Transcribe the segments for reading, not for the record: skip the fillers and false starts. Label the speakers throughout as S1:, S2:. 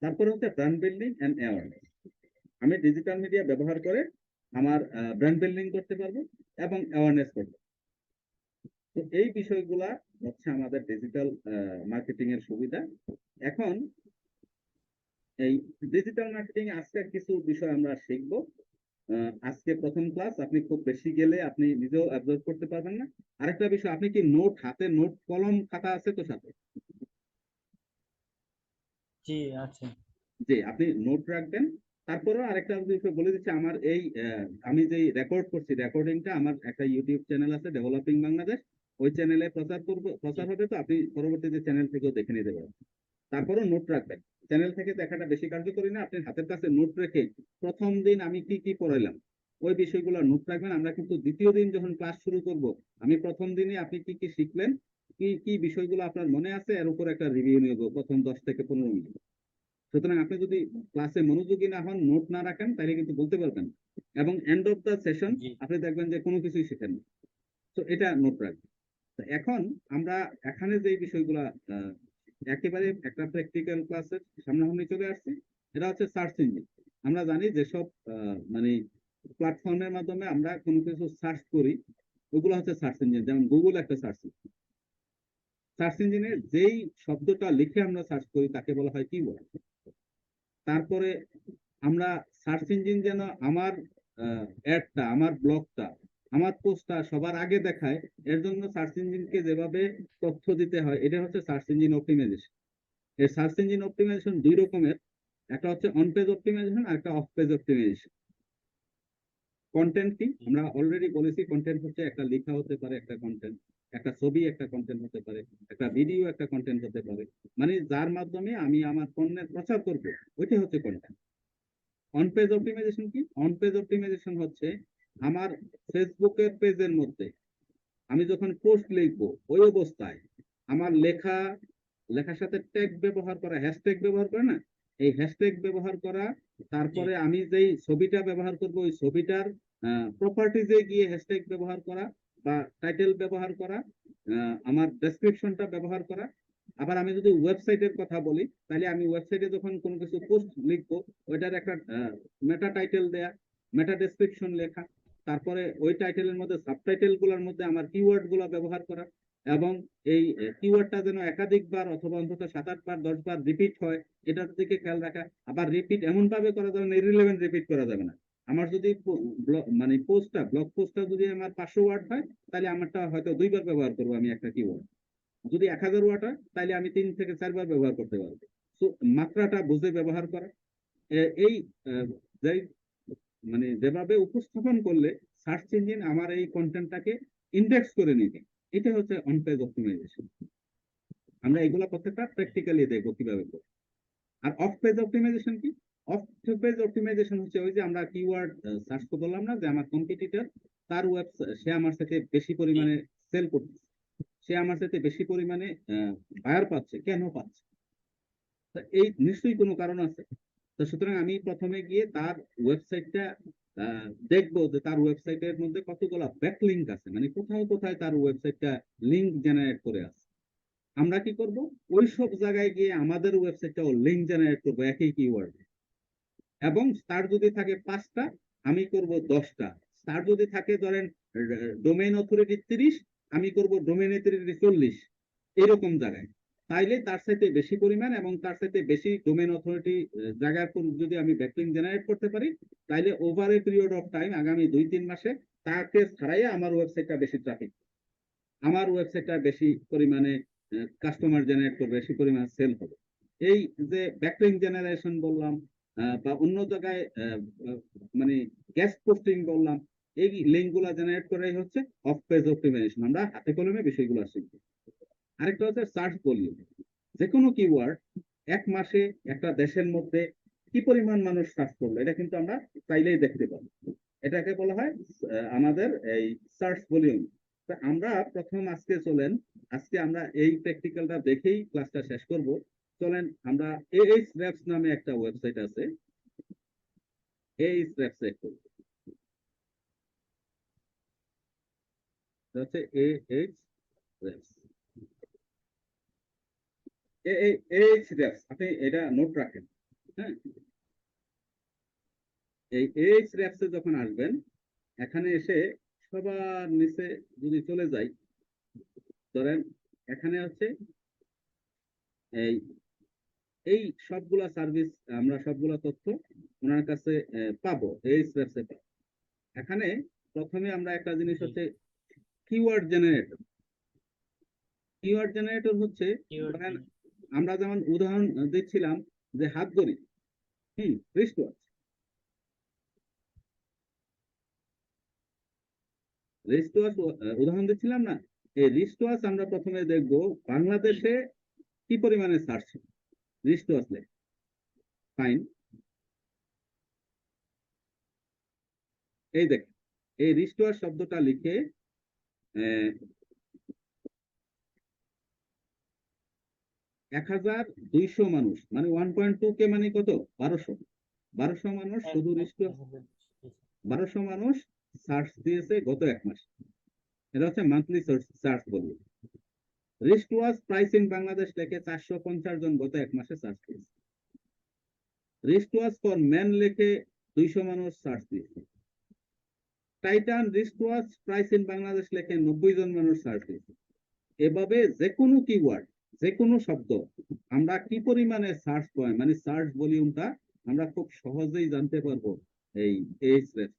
S1: তারপরে হচ্ছে brand building and awareness. আমি ডিজিটাল মিডিয়া ব্যবহার করে আমার ব্র্যান্ড বিল্ডিং করতে পারবো এবং অ্যাওয়ারনেস করতে পারবো। তো এই বিষয়গুলা হচ্ছে আমাদের ডিজিটাল মার্কেটিং এর সুবিধা। এখন এই ডিজিটাল মার্কেটিং আজকে কিছু বিষয় আমরা শিখবো। আজকে প্রথম ক্লাস, আপনি খুব বেশি গেলে আপনি নিজেও অ্যাবজর্ব করতে পারবেন না। আরেকটা বিষয়, আপনি কি হাতে নোট কলম খাতা আছে তো সাথে?
S2: জি আছে।
S1: যে আপনি নোট রাখবেন। তারপরেও আরেকটা বিষয় বলে দিচ্ছি, আমার এই আমি যে রেকর্ড করছি, রেকর্ডিংটা আমার একটা ইউটিউব চ্যানেল আছে, ডেভেলপিং বাংলাদেশ। ওই চ্যানেলে
S2: জি
S1: প্রচার হবে, তো আপনি পরবর্তীতে চ্যানেল থেকেও দেখে নিতে পারবেন। তারপরেও নোট রাখবেন। চ্যানেল থেকে দেখাটা বেশি কার্যকরী না, আপনি হাতের কাছে নোট রেখে প্রথম দিন আমি কি কি পড়াইলাম ওই বিষয়গুলো নোট রাখবেন। আমরা কিন্তু দ্বিতীয় দিন যখন ক্লাস শুরু করব, আমি প্রথম দিনে আপনি কি কি শিখলেন, কি কি বিষয়গুলো আপনার মনে আছে, এর উপর একটা রিভিউ নেব প্রথম 10 থেকে 15 মিনিট। সুতরাং আপনি যদি ক্লাসে মনোযোগী না হন, নোট না রাখেন, তাহলে কিন্তু বলতে পারবেন না। এবং এন্ড অফ দ্য সেশন
S2: জি
S1: আপনি দেখবেন যে কোনো কিছুই শেখেন না। তো এটা নোট রাখবেন। তো এখন আমরা এখানে যে বিষয়গুলা একেবারে একটা প্র্যাকটিক্যাল ক্লাসের সামনাসামনি চলে আসছে। এটা হচ্ছে সার্চ ইঞ্জিন। আমরা জানি যেসব মানে প্ল্যাটফর্মের মাধ্যমে আমরা কোনো কিছু সার্চ করি, ওগুলো হচ্ছে সার্চ ইঞ্জিন। যেমন গুগল একটা সার্চ ইঞ্জিন। সার্চ ইঞ্জিনে
S2: জি
S1: যেই শব্দটা লিখে আমরা সার্চ করি তাকে বলা হয় কিওয়ার্ড। তারপরে আমরা সার্চ ইঞ্জিন যেন আমার অ্যাডটা, আমার ব্লগটা, আমার পোস্টটা সবার আগে দেখায়, এর জন্য সার্চ ইঞ্জিনকে যেভাবে তথ্য দিতে হয়, এটা হচ্ছে সার্চ ইঞ্জিন অপটিমাইজেশন। এই সার্চ ইঞ্জিন অপটিমাইজেশন দুই রকমের, একটা হচ্ছে অন পেজ অপটিমাইজেশন আর একটা অফ পেজ অপটিমাইজেশন। কন্টেন্ট কি
S2: জি
S1: আমরা অলরেডি বলেছি, কন্টেন্ট হচ্ছে একটা লেখা হতে পারে, একটা কন্টেন্ট, একটা ছবি একটা কন্টেন্ট হতে পারে, একটা ভিডিও একটা কন্টেন্ট হতে পারে, মানে যার মাধ্যমে আমি আমার পণ্যের প্রচার করবো, ওইটাই হচ্ছে কন্টেন্ট। অন পেজ অপটিমাইজেশন কি? অন পেজ অপটিমাইজেশন হচ্ছে আমার ফেসবুকের পেজের মধ্যে আমি যখন পোস্ট লিখবো, ওই অবস্থায় আমার লেখার সাথে ট্যাগ ব্যবহার করা, হ্যাশট্যাগ ব্যবহার করে না, এই হ্যাশট্যাগ ব্যবহার করা।
S2: জি
S1: তারপরে আমি যেই ছবিটা ব্যবহার করব, ওই ছবিটার প্রপার্টিজে গিয়ে হ্যাশট্যাগ ব্যবহার করা বা টাইটেল ব্যবহার করা, আমার ডেসক্রিপশনটা ব্যবহার করা। আবার আমি যদি ওয়েবসাইটের কথা বলি, তাহলে আমি ওয়েবসাইটে যখন কোনো কিছু পোস্ট লিখবো, ওইটার একটা মেটা টাইটেল দেয়া, মেটা ডেসক্রিপশন লেখা, তারপরে ওই টাইটেলের মধ্যে সাবটাইটেল গুলোর মধ্যে আমার কিওয়ার্ড গুলো ব্যবহার করা, এবং এই কিওয়ার্ডটা যেন একাধিকবার অথবা অন্তত 7-8 বার 10 বার রিপিট হয়, এটার দিকে খেয়াল রাখা। আবার রিপিট এমন ভাবে করা যাবে না, ইরিলেভেন্ট রিপিট করা যাবে না। আমার যদি মানে ব্লগ পোস্টটা যদি আমার 500 ওয়ার্ড হয়, তাহলে আমারটা হয়তো 2 বার ব্যবহার করবো আমি একটা কিওয়ার্ড। যদি 1000 ওয়ার্ড হয়, তাহলে আমি 3 থেকে 4 বার ব্যবহার করতে পারবো। তো মাত্রাটা বুঝে ব্যবহার করা। এই যাই মানে যেভাবে উপস্থাপন করলে সার্চ ইঞ্জিন আমার এই কন্টেন্টটাকে ইন্ডেক্স করে নিবে, এটা হচ্ছে অন পেজ অপটিমাইজেশন। আমরা এগুলো প্রত্যেকটা প্র্যাকটিক্যালি দেখবো কিভাবে করবো। আর অফ পেজ অপটিমাইজেশন কি? অফ পেজ অপটিমাইজেশন হচ্ছে ওই যে আমরা কিওয়ার্ড সার্চ করে বললাম না, যে আমার কম্পিটিটর, তার ওয়েবসাইট, সে আমার সাথে বেশি
S2: জি
S1: পরিমাণে সেল করতেছে, সে আমার সাথে বেশি পরিমাণে বায়ার পাচ্ছে, কেন পাচ্ছে? এই নিশ্চয়ই কোনো কারণ আছে। তো সুতরাং আমি প্রথমে গিয়ে তার ওয়েবসাইটটা দেখবো, যে তার ওয়েবসাইটের মধ্যে কতগুলো ব্যাকলিঙ্ক আছে, মানে কোথায় কোথায় তার ওয়েবসাইটটা লিঙ্ক জেনারেট করে আছে। আমরা কি করব, ওই সব জায়গায় গিয়ে আমাদের ওয়েবসাইটটাও লিঙ্ক জেনারেট করবো একই কিওয়ার্ড। এবং তার যদি থাকে 5টা, আমি করব 10টা। তার যদি থাকে ধরেন ডোমেইন অথরিটি 30, আমি করব ডোমেইন অথরিটি 40, এরকম জায়গায়। তাইলে তার সাথে বেশি পরিমাণ এবং তার সাথে বেশি ডোমেইন অথরিটি জায়গার যদি আমি ব্যাকলিঙ্ক জেনারেট করতে পারি, তাইলে over a period of time, আগামী 2-3 মাসে তাকে ছাড়াই আমার ওয়েবসাইটটা বেশি ট্রাফিক, আমার ওয়েবসাইটটা বেশি পরিমাণে কাস্টমার জেনারেট করবে, বেশি পরিমাণে সেল হবে। এই যে ব্যাকলিঙ্ক জেনারেশন বললাম, বা অন্য জায়গায় মানে গ্যাস পোস্টিং বললাম, এই লিঙ্ক গুলা জেনারেট করাই হচ্ছে অফ পেজ অপটিমাইজেশন। আমরা হাতে কলমে বিষয়গুলো শিখবো। আরেকটা হচ্ছে সার্চ ভলিউম। যে কোনো কিওয়ার্ড 1 মাসে একটা দেশের মধ্যে কি পরিমাণ মানুষ সার্চ করলো, এটা কিন্তু আমরা চাইলেই দেখতে পাবো। এটাকে বলা হয় আমাদের এই সার্চ ভলিউম। আমরা প্রথম আজকে চলেন, আজকে আমরা এই প্র্যাকটিক্যালটা দেখেই ক্লাসটা শেষ করব। চলেন আমরা এইচ র্যাপস নামে একটা ওয়েবসাইট আছে, এইচ র্যাপস একটু হচ্ছে এইচ র্যাপস। এইচ র্যাপস, আপনি এটা নোট রাখেন। হ্যাঁ, এই এইচ র্যাপসে যখন আসবেন, এখানে এসে সবার নিচে যদি চলে যাই, ধরেন এখানে হচ্ছে এই এই সবগুলা সার্ভিস, আমরা সবগুলা তথ্য ওনার কাছে পাবো, এইচ র্যাপসে পাবো। এখানে প্রথমে আমরা একটা জিনিস
S2: জি
S1: হচ্ছে কিওয়ার্ড জেনারেটর। কিওয়ার্ড জেনারেটর হচ্ছে,
S2: কিওয়ার্ড
S1: ধরেন আমরা যেমন উদাহরণ দিচ্ছিলাম যে হাত ঘড়ি, রিস্ট ওয়াচ, রিস্ট ওয়াচ উদাহরণ দিচ্ছিলাম না। এই রিস্ট ওয়াচ আমরা প্রথমে দেখব বাংলাদেশে কি পরিমাণে সার্চ রিস্ট ওয়াচ লেখে। ফাইন, এই দেখেন, এই রিস্ট ওয়াচ শব্দটা লিখে 1200 মানুষ, মানে 1.2K, মানে কত, 1200 মানুষ শুধু রিস্ট ওয়াচ, 1200 মানুষ সার্চ দিয়েছে গত 1 মাস। এটা হচ্ছে মান্থলি সার্চ বলবো। Wrist watch price in Bangladesh লেখে 450 জন গত 1 মাসে সার্চ দিয়েছে। রিস্ট ওয়াচ ফর মেন লেখে 200 মানুষ সার্চ দিয়েছে। Titan wrist watch price in Bangladesh লেখে 90 জন মানুষ সার্চ দিয়েছে। এভাবে যে কোনো কিওয়ার্ড, যে কোনো শব্দ আমরা কি পরিমাণে সার্চ পয়েন্ট, মানে সার্চ ভলিউমটা আমরা খুব সহজেই জানতে পারবো। এই এইচ রেফ,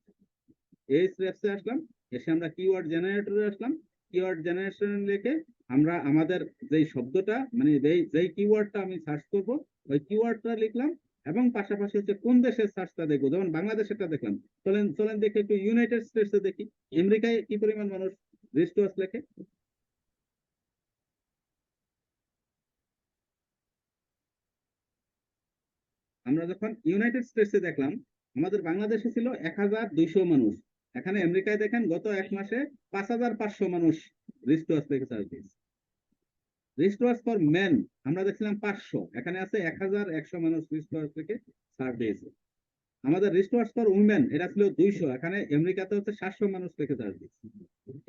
S1: এইচ রেফসে আসলাম, এসে আমরা কিওয়ার্ড জেনারেটরে আসলাম। কিওয়ার্ড জেনারেশন লিখে আমরা আমাদের যেই শব্দটা, মানে যেই কিওয়ার্ডটা আমি সার্চ করব, ওই কিওয়ার্ডটা লিখলাম, এবং পাশাপাশি হচ্ছে কোন দেশের সার্চটা দেখবো। যেমন বাংলাদেশেরটা দেখলাম, চলেন চলেন দেখে একটু ইউনাইটেড স্টেটসে দেখি আমেরিকায় কি পরিমাণ মানুষ রিস্ট ওয়াচ লেখে। আমরা যখন ইউনাইটেড স্টেটসে দেখলাম, আমাদের বাংলাদেশে ছিল 1200 মানুষ। এখানে আমেরিকায় দেখেন গত 1 মাসে 5500 মানুষ রিস্ট ওয়াচ থেকে সার্চ দিয়েছে। রিস্ট ওয়াচ ফর মেন আমরা দেখছিলাম 500, এখানে আছে 1100 মানুষ রিস্ট ওয়াচ থেকে সার্চ দিয়েছে। আমাদের রিস্ট ওয়াচ ফর উইমেন এটা ছিল 200, এখানে আমেরিকাতে হচ্ছে 700 মানুষ থেকে সার্চ দিয়েছে।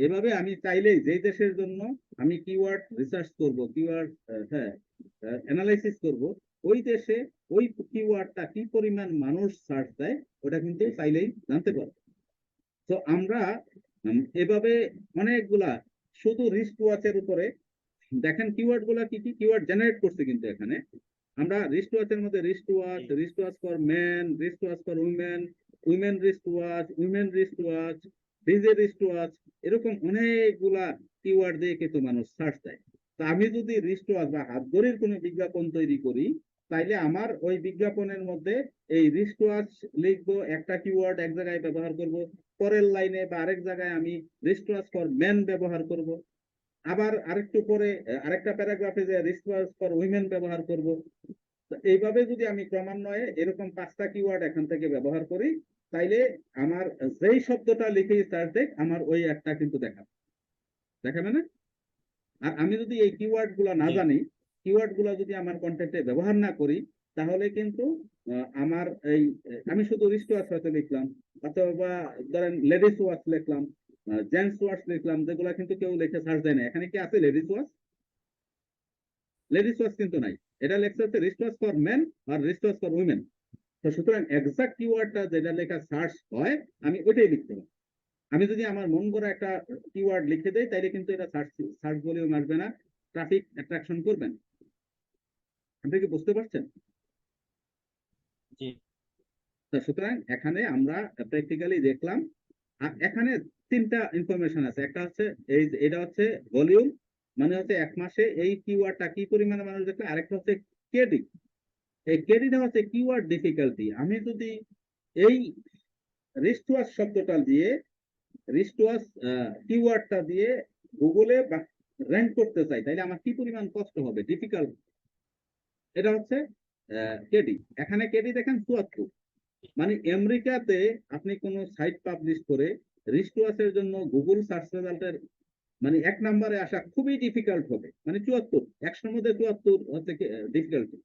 S1: এভাবে আমি চাইলেই যেই দেশের জন্য আমি কিওয়ার্ড রিসার্চ করব, কিওয়ার্ড হ্যাঁ অ্যানালাইসিস করব, ওই দেশে ওই কিওয়ার্ডটা কি পরিমাণ মানুষ সার্চ দেয় ওটা কিন্তু চাইলেই জানতে পারবো। তো আমরা এভাবে অনেকগুলা, শুধু রিস্ট ওয়াচের উপরে দেখেন কিওয়ার্ড গুলা কি কি কিওয়ার্ড জেনারেট করছে। কিন্তু এখানে আমরা রিস্ট ওয়াচের মধ্যে wrist watch for men, wrist watch for women, women wrist watch, women wrist watch, DJ wrist watch, এরকম অনেকগুলা কিওয়ার্ড দিয়ে কিন্তু মানুষ সার্চ দেয়। তা আমি যদি রিস্ট ওয়াচ বা হাত ঘড়ির কোনো বিজ্ঞাপন তৈরি করি, তাইলে আমার ওই বিজ্ঞাপনের মধ্যে এই রিস্ট ওয়াচ লিখবো, একটা কিওয়ার্ড এক জায়গায় ব্যবহার করব, পরের লাইনে বা আরেক জায়গায় আমি রিস্ট ওয়াচ ফর মেন ব্যবহার করব, আবার আরেকটু পরে আরেকটা প্যারাগ্রাফে যে রিস্ট ওয়াচ ফর উইমেন ব্যবহার করব। এইভাবে যদি আমি ক্রমান্বয়ে এরকম 5টা কিওয়ার্ড এখান থেকে ব্যবহার করি, তাইলে আমার যেই শব্দটা লিখে সার্চ দেখ, আমার ওই একটা কিন্তু দেখাবে না। আর আমি যদি এই কিওয়ার্ড গুলা না জানি, কিওয়ার্ড গুলা যদি আমার কন্টেন্টে ব্যবহার না করি, তাহলে কিন্তু আমার এই আমি শুধু রিস্ট ওয়াচ হয়তো লিখলাম, অথবা ধরেন লেডিস ওয়াচ লিখলাম, জেন্টস ওয়াচ লিখলাম, যেগুলা কিন্তু কেউ লিখে সার্চ দেয় না। এখানে কি আছে লেডিস ওয়াচ? লেডিস ওয়াচ কিন্তু নাই। এটা লেখা হচ্ছে রিস্ট ওয়াচ ফর মেন আর রিস্ট ওয়াচ ফর উইমেন। তো সুতরাং এক্সাক্ট কিওয়ার্ডটা যেটা লেখা সার্চ হয়, আমি ওইটাই লিখতে পারি। আমি যদি আমার মন করা একটা কিওয়ার্ড লিখে দেই, তাইলে কিন্তু এটা সার্চ সার্চ ভলিউম আসবে না, ট্রাফিক অ্যাট্রাকশন করবেন। আপনি কি বুঝতে পারছেন?
S2: জি
S1: সুতরাং এখানে আমরা প্র্যাকটিক্যালি দেখলাম। আর এখানে 3টা ইনফরমেশন আছে। একটা হচ্ছে এটা হচ্ছে ভলিউম, মানে হচ্ছে 1 মাসে এই কিওয়ার্ডটা কি পরিমাণে মানুষ দেখবে। আরেকটা হচ্ছে কেডি। এই কেডিটা হচ্ছে কিওয়ার্ড ডিফিকাল্টি। আমি যদি এই রিস্ট ওয়াচ শব্দটা দিয়ে, রিস্ট ওয়াচ কিওয়ার্ডটা দিয়ে গুগলে র্যাঙ্ক করতে চাই, তাইলে আমার কি পরিমাণ কষ্ট হবে, ডিফিকাল্ট। এটা হচ্ছে কেডি। এখানে কেডি দেখেন 74, মানে আমেরিকাতে আপনি কোন সাইট পাবলিশ করে রিস্ট ওয়াচের জন্য গুগল সার্চ রেজাল্টের মানে 1 নম্বরে আসা খুবই ডিফিকাল্ট হবে। মানে 74, 100-র মধ্যে 74 হচ্ছে ডিফিকাল্টি।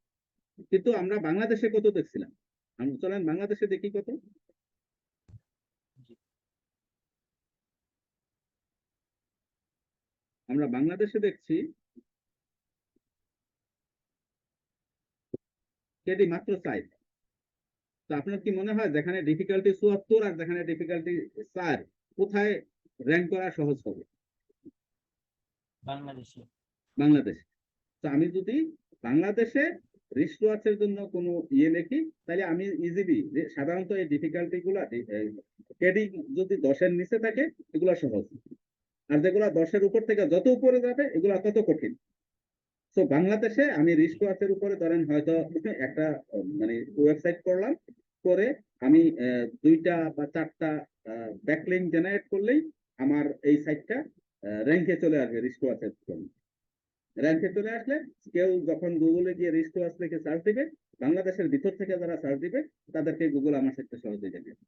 S1: কিন্তু আমরা বাংলাদেশে কত দেখছিলাম, আমি চলেন বাংলাদেশে দেখি কত। আমরা বাংলাদেশে দেখছি কেডি মাত্র 4। তো আপনার কি মনে হয় যেখানে ডিফিকাল্টি ৭৪ আর যেখানে ডিফিকাল্টি ৪, কোথায় র্যাঙ্ক করা সহজ হবে?
S2: বাংলাদেশে।
S1: বাংলাদেশে। তো আমি যদি বাংলাদেশে রিস্ক ওয়াচের জন্য কোনো লিখি, তাহলে আমি ইজিলি, যে সাধারণত এই ডিফিকাল্টি গুলা কেডি যদি ১০-এর নিচে থাকে এগুলা সহজ, আর যেগুলা ১০-এর উপর থেকে যত উপরে যাবে এগুলা তত কঠিন। তো বাংলাদেশে আমি রিস্ক ওয়াচের উপরে ধরেন হয়তো একটা মানে ওয়েবসাইট করলাম, করে আমি ২টা বা ৪টা ব্যাকলিঙ্ক জেনারেট করলেই আমার এই সাইটটা র্যাঙ্কে চলে আসবে রিস্ক ওয়াচের জন্য। র্যাঙ্কে চলে আসলে কেউ যখন গুগলে গিয়ে রিস্ক ওয়াচ লিখে সার্চ দিবে, বাংলাদেশের ভিতর থেকে যারা সার্চ দিবে তাদেরকে গুগল আমার সাইটটা সহজে দেবে।